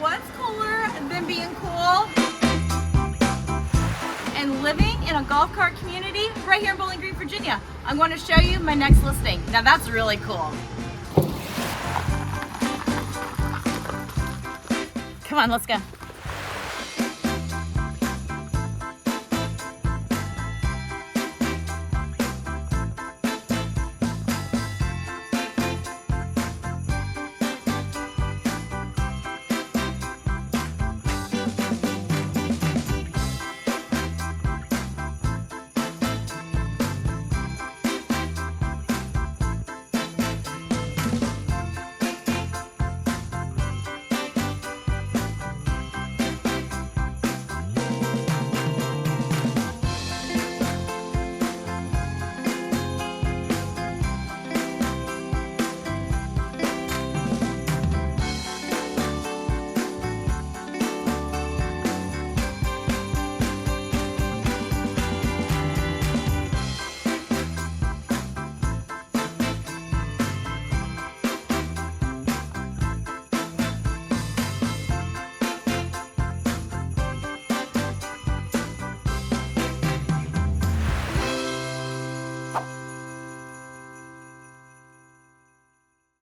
what's cooler than being cool and living in a golf cart community right here in Bowling Green, Virginia. I'm going to show you my next listing. Now that's really cool. Come on, let's go.